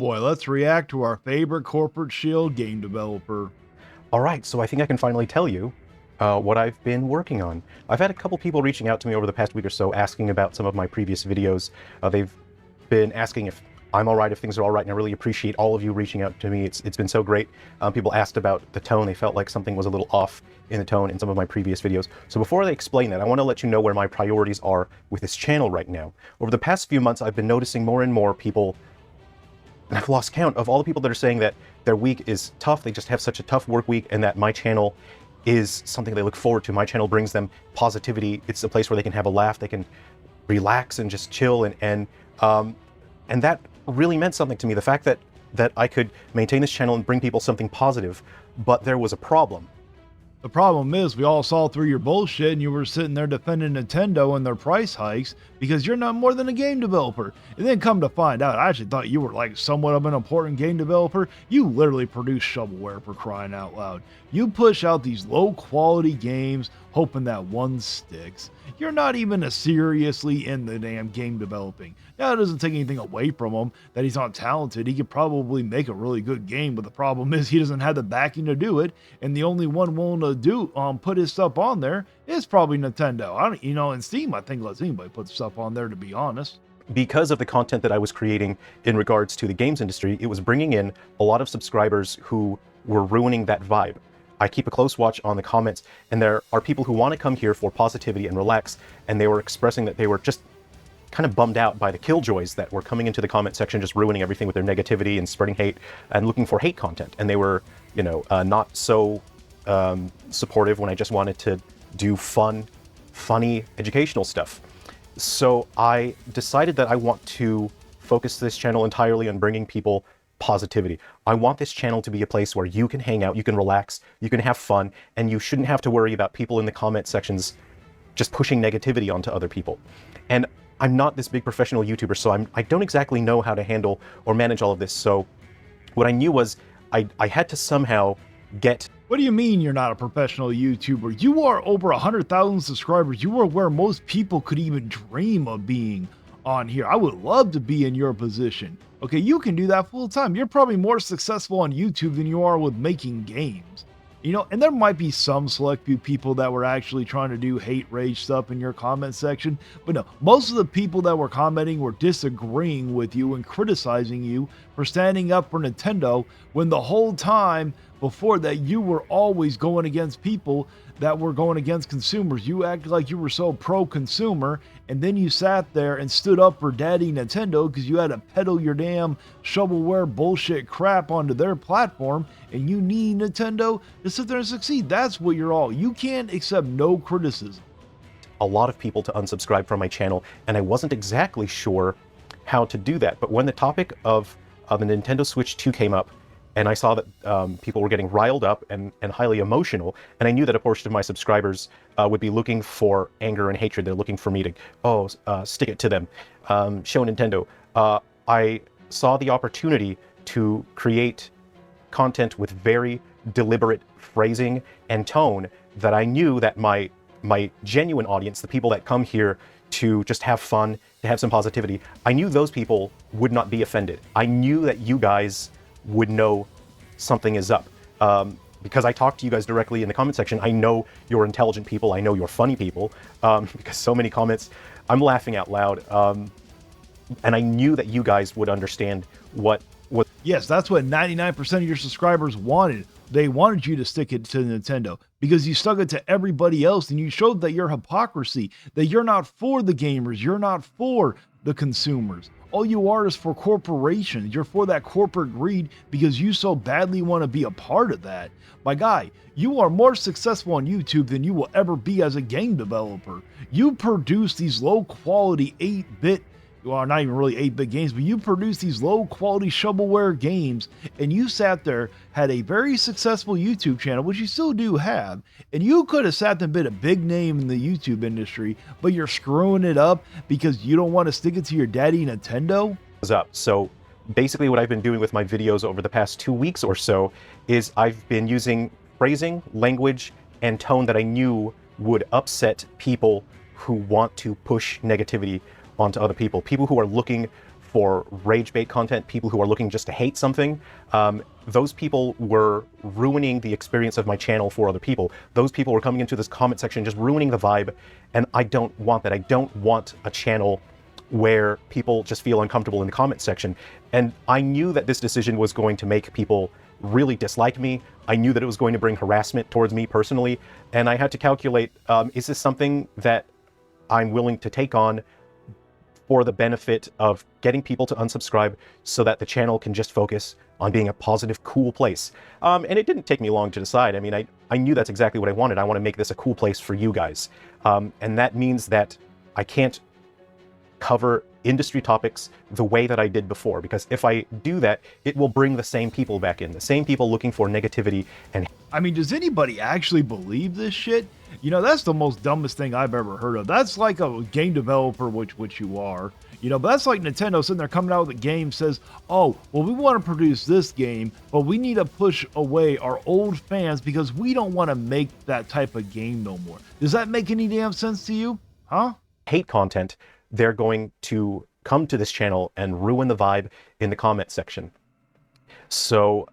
boy, let's react to our favorite corporate Shill game developer. All right, so I think I can finally tell you what I've been working on. I've had a couple people reaching out to me over the past week or so asking about some of my previous videos. They've been asking if I'm all right, if things are all right, and I really appreciate all of you reaching out to me. It's been so great. People asked about the tone. They felt like something was a little off in the tone in some of my previous videos. So before I explain that, I want to let you know where my priorities are with this channel right now. Over the past few months, I've been noticing more and more people, and I've lost count of all the people that are saying that their week is tough, they just have such a tough work week, and that my channel is something they look forward to. My channel brings them positivity. It's a place where they can have a laugh, they can relax and just chill, and that really meant something to me. The fact that I could maintain this channel and bring people something positive, but there was a problem. The problem is, we all saw through your bullshit and you were sitting there defending Nintendo and their price hikes because you're not more than a game developer. And then come to find out, I actually thought you were like somewhat of an important game developer. You literally produce shovelware, for crying out loud. You push out these low quality games hoping that one sticks. You're not even seriously in the damn game developing. Now, it doesn't take anything away from him that he's not talented. He could probably make a really good game, but the problem is he doesn't have the backing to do it, and the only one willing to put his stuff on there is probably Nintendo. In Steam, I think lets anybody put stuff on there, to be honest. Because of the content that I was creating in regards to the games industry, it was bringing in a lot of subscribers who were ruining that vibe. I keep a close watch on the comments, and there are people who want to come here for positivity and relax, and they were expressing that they were just kind of bummed out by the killjoys that were coming into the comment section, just ruining everything with their negativity and spreading hate and looking for hate content. And they were, not so supportive when I just wanted to do funny educational stuff. So I decided that I want to focus this channel entirely on bringing people positivity. I want this channel to be a place where you can hang out, you can relax, you can have fun, and you shouldn't have to worry about people in the comment sections just pushing negativity onto other people. And I'm not this big professional YouTuber, so I don't exactly know how to handle or manage all of this. So what I knew was I had to somehow get... What do you mean you're not a professional YouTuber? You are over 100,000 subscribers. You are where most people could even dream of being on here. I would love to be in your position. Okay, you can do that full time. You're probably more successful on YouTube than you are with making games. And there might be some select few people that were actually trying to do hate rage stuff in your comment section, but no, most of the people that were commenting were disagreeing with you and criticizing you for standing up for Nintendo, when the whole time before that you were always going against people that were going against consumers. You acted like you were so pro-consumer, and then you sat there and stood up for Daddy Nintendo because you had to peddle your damn shovelware bullshit crap onto their platform, and you need Nintendo to sit there and succeed. That's what you're all. You can't accept no criticism. A lot of people to unsubscribe from my channel, and I wasn't exactly sure how to do that. But when the topic of the Nintendo Switch 2 came up, and I saw that people were getting riled up and highly emotional, and I knew that a portion of my subscribers would be looking for anger and hatred. They're looking for me to, stick it to them, show Nintendo. I saw the opportunity to create content with very deliberate phrasing and tone that I knew that my genuine audience, the people that come here to just have fun, to have some positivity, I knew those people would not be offended. I knew that you guys would know something is up. Because I talk to you guys directly in the comment section, I know you're intelligent people, I know you're funny people, because so many comments, I'm laughing out loud. And I knew that you guys would understand what... Yes, that's what 99% of your subscribers wanted. They wanted you to stick it to Nintendo because you stuck it to everybody else, and you showed that your hypocrisy, that you're not for the gamers, you're not for the consumers. All you are is for corporations. You're for that corporate greed because you so badly want to be a part of that. My guy, you are more successful on YouTube than you will ever be as a game developer. You produce these low quality 8-bit, well, not even really 8-bit games, but you produce these low quality shovelware games, and you sat there, had a very successful YouTube channel, which you still do have, and you could have sat there and been a big name in the YouTube industry, but you're screwing it up because you don't want to stick it to your daddy Nintendo? Up. So basically what I've been doing with my videos over the past 2 weeks or so is I've been using phrasing, language, and tone that I knew would upset people who want to push negativity onto other people who are looking for rage bait content, people who are looking just to hate something. Those people were ruining the experience of my channel for other people. Those people were coming into this comment section just ruining the vibe, and I don't want that. I don't want a channel where people just feel uncomfortable in the comment section. And I knew that this decision was going to make people really dislike me. I knew that it was going to bring harassment towards me personally, and I had to calculate, is this something that I'm willing to take on for the benefit of getting people to unsubscribe so that the channel can just focus on being a positive, cool place. And it didn't take me long to decide. I mean, I knew that's exactly what I wanted. I want to make this a cool place for you guys. And that means that I can't cover industry topics the way that I did before, because if I do that, it will bring the same people back in, the same people looking for negativity. And I mean, does anybody actually believe this shit? You know, that's the most dumbest thing I've ever heard of. That's like a game developer, which you are, you know, but that's like Nintendo sitting there coming out with a game, says, oh, well, we want to produce this game, but we need to push away our old fans because we don't want to make that type of game no more. Does that make any damn sense to you? Huh? Hate content, they're going to come to this channel and ruin the vibe in the comment section. So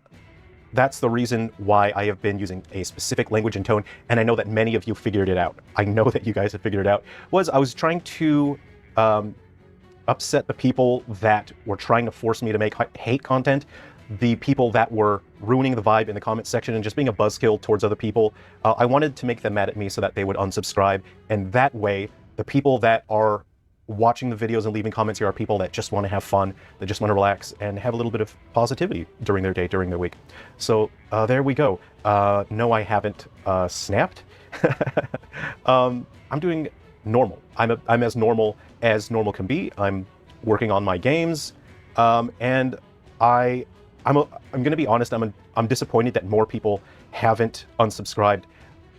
that's the reason why I have been using a specific language and tone, and I know that many of you figured it out. I know that you guys have figured it out. I was trying to upset the people that were trying to force me to make hate content, the people that were ruining the vibe in the comment section and just being a buzzkill towards other people. I wanted to make them mad at me so that they would unsubscribe, and that way, the people that are watching the videos and leaving comments here are people that just want to have fun, that just want to relax and have a little bit of positivity during their day, during their week. So there we go. No, I haven't snapped. I'm doing normal. I'm as normal can be. I'm working on my games, and I'm going to be honest. I'm disappointed that more people haven't unsubscribed.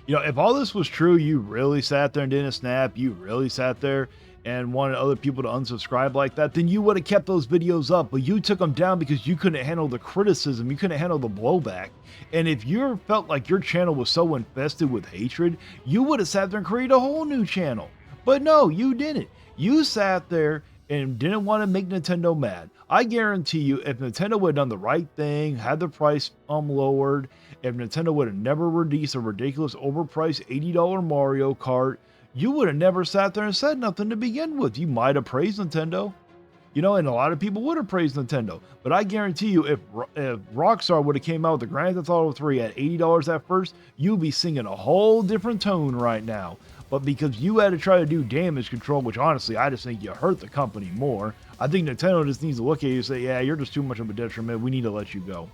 You know, if all this was true, you really sat there and didn't snap, you really sat there and wanted other people to unsubscribe like that, then you would have kept those videos up, but you took them down because you couldn't handle the criticism, you couldn't handle the blowback. And if you felt like your channel was so infested with hatred, you would have sat there and created a whole new channel. But no, you didn't. You sat there and didn't want to make Nintendo mad. I guarantee you, if Nintendo would have done the right thing, had the price lowered, if Nintendo would have never released a ridiculous overpriced $80 Mario Kart, you would have never sat there and said nothing to begin with. You might have praised Nintendo, you know, and a lot of people would have praised Nintendo. But I guarantee you, if Rockstar would have came out with the Grand Theft Auto 3 at $80 at first, you'd be singing a whole different tone right now. But because you had to try to do damage control, which honestly, I just think you hurt the company more. I think Nintendo just needs to look at you and say, yeah, you're just too much of a detriment. We need to let you go.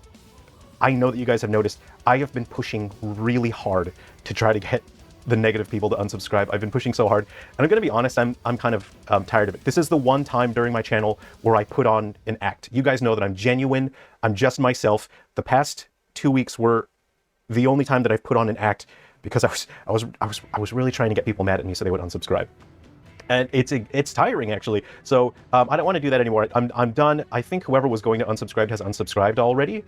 I know that you guys have noticed, I have been pushing really hard to try to get the negative people to unsubscribe. I've been pushing so hard, and I'm going to be honest, I'm kind of tired of it. This is the one time during my channel where I put on an act. You guys know that I'm genuine. I'm just myself. The past 2 weeks were the only time that I've put on an act because I was really trying to get people mad at me so they would unsubscribe. And it's tiring, actually. So I don't want to do that anymore. I'm done. I think whoever was going to unsubscribe has unsubscribed already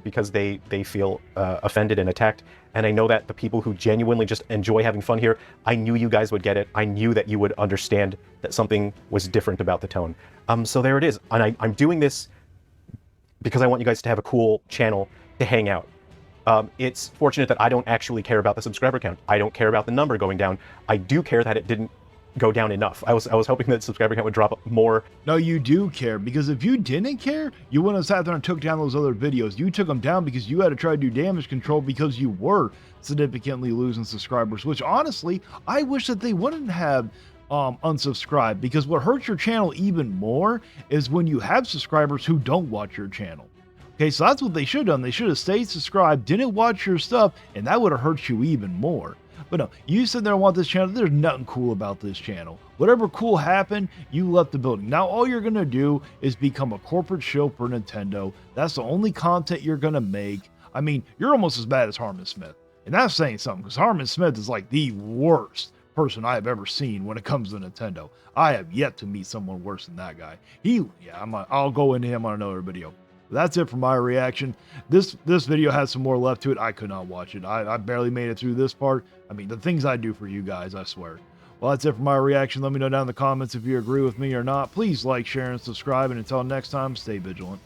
because they feel offended and attacked. And I know that the people who genuinely just enjoy having fun here, I knew you guys would get it. I knew that you would understand that something was different about the tone. So there it is. And I'm doing this because I want you guys to have a cool channel to hang out. It's fortunate that I don't actually care about the subscriber count. I don't care about the number going down. I do care that it didn't go down enough. I was hoping that subscriber count would drop more. No, you do care, because if you didn't care, you wouldn't have sat there and took down those other videos. You took them down because you had to try to do damage control because you were significantly losing subscribers, which honestly, I wish that they wouldn't have unsubscribed, because what hurts your channel even more is when you have subscribers who don't watch your channel. Okay, so that's what they should have done. They should have stayed subscribed, didn't watch your stuff, and that would have hurt you even more. But no, you sit there and want this channel. There's nothing cool about this channel. Whatever cool happened, you left the building. Now all you're going to do is become a corporate shill for Nintendo. That's the only content you're going to make. I mean, you're almost as bad as Harmon Smith. And that's saying something, because Harmon Smith is like the worst person I've ever seen when it comes to Nintendo. I have yet to meet someone worse than that guy. I'll go into him on another video. That's it for my reaction. This video has some more left to it. I could not watch it. I barely made it through this part. I mean, the things I do for you guys, I swear. Well, that's it for my reaction. Let me know down in the comments if you agree with me or not. Please like, share, and subscribe. And until next time, stay vigilant.